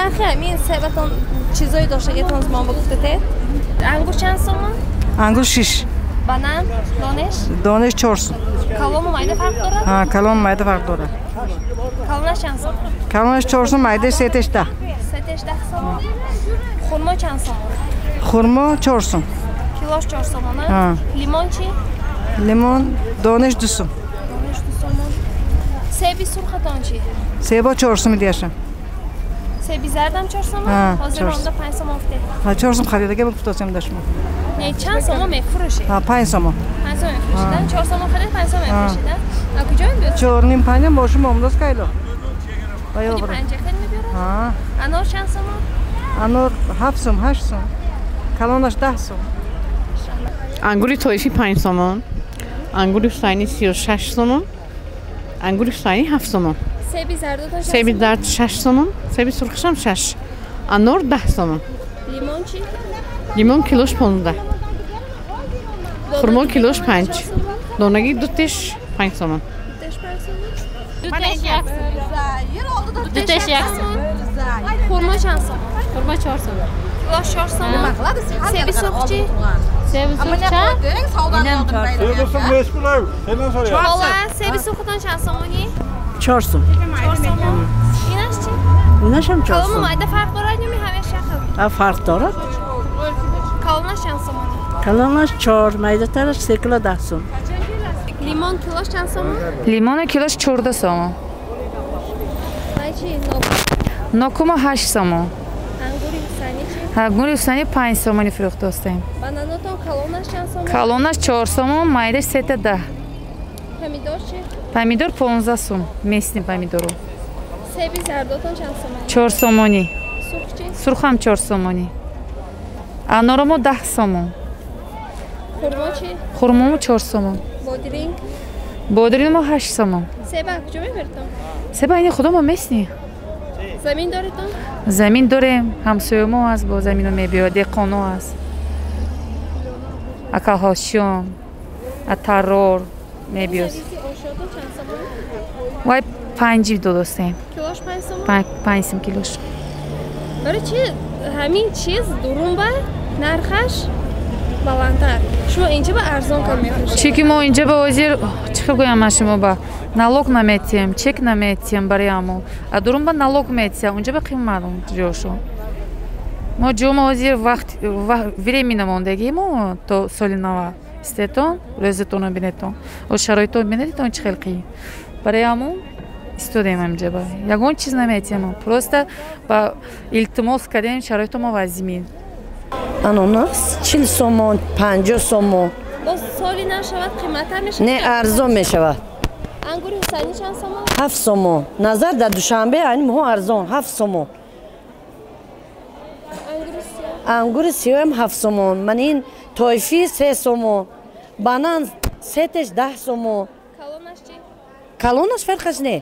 نرخ همین ثابتون چیزایی داشته که تونز ما بگفتید انگور چند سومون؟ انگور 6 بنان دانش؟ دانش 4 سوم کلام و مایده فرق دارد؟ ها کلام مایده فرق دارد کلامش چند سوم؟ کلامش 4 سوم مایده 3 10 3 10 سوم خورما چند سوم؟ خورما 4 سوم کیلوش 4 سومونه لیمون چی؟ لیمون دانش 2 سوم دانش 2 سومون سیبی سرختان چی؟ سیبا 4 سوم دیشم سیبی زردم 4 سومه؟ حاضر مانده 5 سوم افته ها 4 سوم خریده که بگفتم داشتم نه چند سوم میفروشی؟ ها 5 سوم 5 سوم میفروشیدن 4 سوم خرید 5 سوم میفروشیدن ا کجا میبرید 4 نیم 5 باشم امروز کیلو باید 5 خیلی میبرن ها انار چند سوم؟ انار 7 سوم 8 سوم کلانش 10 سوم انگور تویفی 5 سوم انگور حسینی 36 سوم انگور حسینی 7 سوم سیبی زردتون سیبی زرد 6 سوم سیبی سرخشم 6 انار 10 سوم لیمون چی؟ لیمون کیلوش 15 خورما کیلوش 5 دونگی دوتش 5 سوم دوتش یک سوم خورما چند سوم؟ خورما 4 سوم کیلوش 4 سوم سیبی سرخ چی؟ سیبی سرخ چند؟ اینم 4 سوم حالا سیبی سرختان چند سومونی؟ 4 سوم 4 سوم اینش چی؟ اینش هم 4 کلام سوم مایده فرق دارد یا همه شخص؟ فرق دارد کلامش چند سومونی؟ کلانش 4 مایده ترش 3 کیلو 10 سوم لیمون کیلوش چند سوم؟ لیمون کیلوش 14 سوم مای چی؟ نوکوما 8 سوم انگوری حسینی چی؟ انگور حسینی 5 سومانی فروخته هستیم بنانتون کلامش چند سوم؟ کلونش 4 سوم مایده 3 تا 10 پمیدور چی؟ помидор 15 сум местный помидору سیبی زردتون چند سومه؟ 4 сомони سرخ چی؟ сурхам 4 сомони анорамо 10 сомон خورما چی؟ хурмомо 4 сомон بادرینگ бодрино 8 сомон سیب از کجا میبرتون؟ себа ини худомо местни زمین داریتون؟ замин дорем ҳамсоямо аст бо замино мебиёрад деҳқоно аст акалҳошиён атаррор мебиёз سرویسی آشادو چند سومه؟ вай 5 додостем کیلوش 5 سومه؟ 5 сум килош برای چی همین چیز درون با نرخش баландтар шумо инҷа ба арзон кор мефурӯшед чӣ ки мо инҷа ба озир чӣ хел гӯям аз шумо ба налог наметиҳем чек наметиҳем барои амо адурун ба налог метиҳем унҷа ба қимат ҷошо мо ҷомо озир вақт времена мондагӣ мо то соли нава истетон рӯзатонро бинетон оз шароитон бинедитон чӣ хел қӣ барои амо истодем амҷа ба ягон чиз наметиҳем просто ба илтимос кардем шароито мо вазимин ананас 40 сомон 50 сомон боз соли нашавад қиматтар мешавад не арзон мешавад ангури ҳусайнӣ чанд сомон 7 сомон назар дар душанбе ани моҳо арзон 7 сомон ангури сиёҳам 7 сомон манин тойфи 3 сомон банан сетеш 10 сомон калонаш чӣ калонаш фарқаш не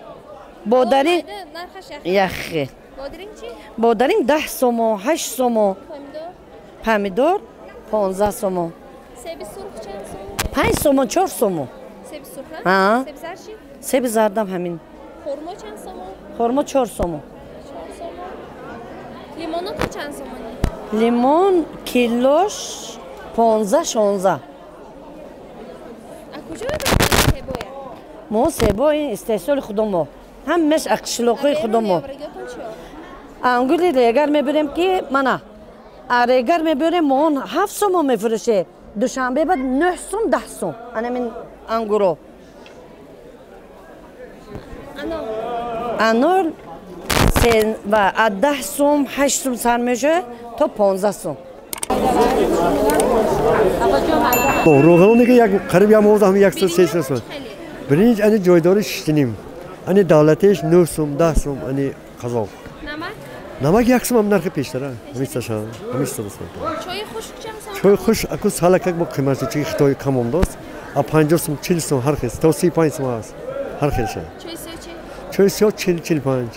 бодаринг яхе бодаринг чӣ бодаринг 10 сомон 8 сомон помидор помидор 15 сомон себи сурх чанд сомон 5 сомон 4 сомон себи сурх ҳа себи зар чӣ себи зардам ҳамин хурмо чанд сомон хурмо 4 сомон 4 сомон лимонот чанд сомони лимон килош 15 16 а куҷо мебаред себоя мо себои истеҳсоли худомо ҳамаш ақшилоқои худомо ангули регар мебарем ки мана регар мебарем мо 7 сомон мефурӯше душанбе бад 9 сом 10 сом анамин ангуро анор ва 10 сом 8 сом сар мешавад то 15 сом روغنی که یک قریب یک موزه هم 130 سوم. برنج انی جایداری شیشتیم. انی دولتش 9 سوم 10 سوم انی قزاق. نمک 1 سوم هم نرخ پیشتره. همیستشان همیستدست. چای خشک چند سوم؟ چای خشک اکو سالک با قیمتی چی خطای کمم داشت. 50 سوم 40 سوم هر خیس. تا 35 سوم است. هر خیسه. چای سیاه چی؟ چای سیاه 40 45.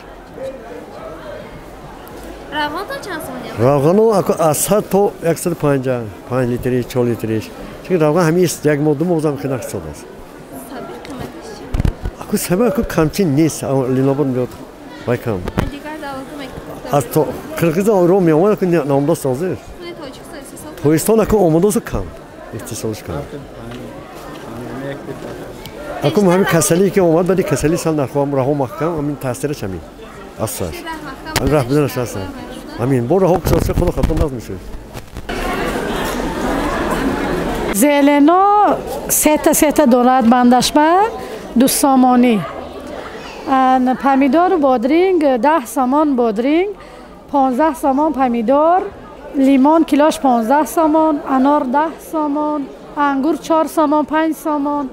روغن تا چند سومه؟ روغنو اکو اصل تو 150 5 لیتری 4 لیتریش. چون روغن همیست یک ماه دو ماه هم خیلی نخسته است. اکو سبب اکو کمچین نیست. لیلا بود میاد. وای کم. دیگر داوطلب از تو قرقیزستان رو میامد که نامدار سازه تویستان اکو آمدوز کم اتصالش کنم اکو همین کسلی که اومد بعد کسلی سال نخواهم راه محکم همین تاثیرش همین اصلا همین راه بدنش اصلا همین برو راه کساسی خدا خطر ناز میشه زلنا سه دولت بندش به 2 سامانی پمیدار بادرینگ 10 سامان بادرینگ 15 سامان پمیدار لیمون کیلوش 15 سامان انار 10 سامان انگور 4 سامان 5 سامان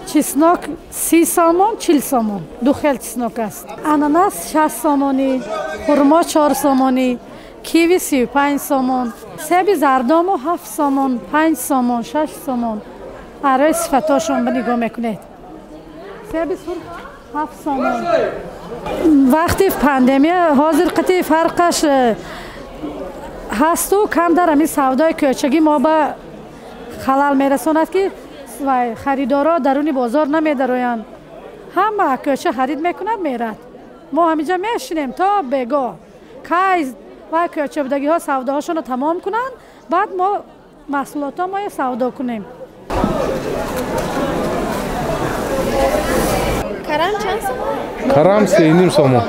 چسناک 30 سامان 40 سامان 2 خیل چسناک است اناناس 60 سامانی خرما 4 سامانی کیوی 35 سامان سیب زردامو 7 سامان 5 سامان 6 سامان برای صفتاشون به نگاه میکنید سیب سرخ 7 سامان وقتی پاندمی حاضر قطعی فرقش هست و کم در همین سودای کوچگی ما به خلال میرساند که خریدارا درونی بازار نمیدرویند همه کوچه خرید میکند میرد ما همینجا میشینیم تا بگاه که و کوچه بودگی ها سوداهاشون رو تمام کنند بعد ما محصولات ها ما سودا کنیم کرم چند کرم سامان؟ 3.5 سامان. 3.5؟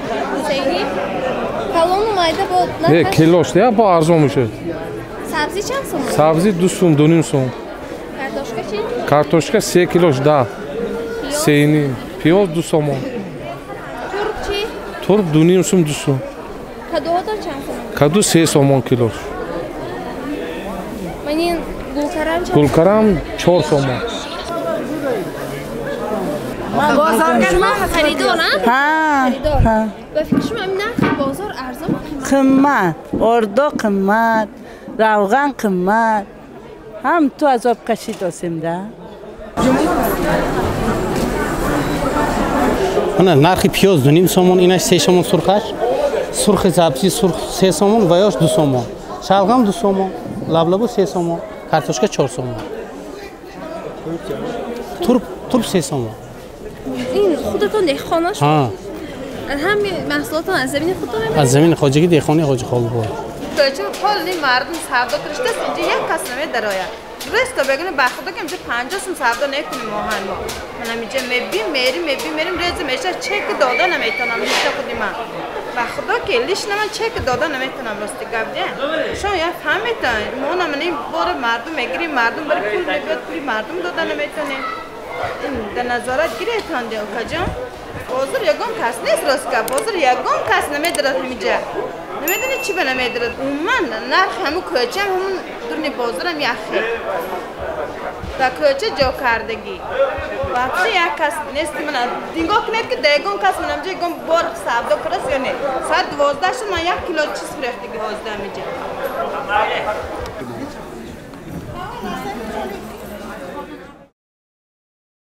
کلون اومده بود نه کیلوش نه با ارزان میشه. سبزی چند سامان؟ سبزی 2 سوم 2.5 سوم. کارتوشکا چی؟ کارتوشکا 3 کیلوش 10. 3.5. پیاز 2 سامان. ترک چی؟ ترک 2.5 سوم 2 سوم. کدو ها چند سامان؟ کدو 3 سامان کیلوش. من این گلکرم چند؟ گلکرم 4 سامان. من خریدارم؟ ها به فکر شما این نرخ بازار ارزان قیمت اردو قیمت روغن قیمت هم تو از آب کشید آسیم ده نرخ پیاز 2.5 سامان اینش 3 سامان سرخش سرخ سبزی سرخ 3 سامان ویاش 2 سامان شلغم 2 سامان لبلبو 3 سامان کارتوشکا 4 سامان ترب 3 سامان این خودتون دهخانه شد؟ ها همین محصولاتون از زمین خودتون میبرید؟ از زمین خواجگی دهخانه حاجی خالبو چون کلی مردم سودا کرده است اینجا یک کس نمیدراید درست بگیم به خدا که اینجا 50 سوم سودا نکنیم ماهن ما من اینجا میریم ریزم میشه چک داده نمیتونم لیست خودی من به خدا که لیست من چک داده نمیتونم راستی گفته شما یا فهمیدن ما نمیدونیم بار مردم میگیریم مردم برای پول میگوید پولی مردم داده نمیتونیم این در نظارت گیرتان دیو کجا بازار یگان کس نیست راست که بازار یگان کس نمیدارد همینجا نمیدونی چی به نمیدارد من نرخ همون کوچه همون دورنی بازار هم یخی و کوچه جا کردگی وقتی یک کس نیست من دینگاه کنید که دیگان کس من همجا یگان بار سودا کرست یا نه ساعت 12 شد من 1 کیلو چیز فریختگی 12 میجه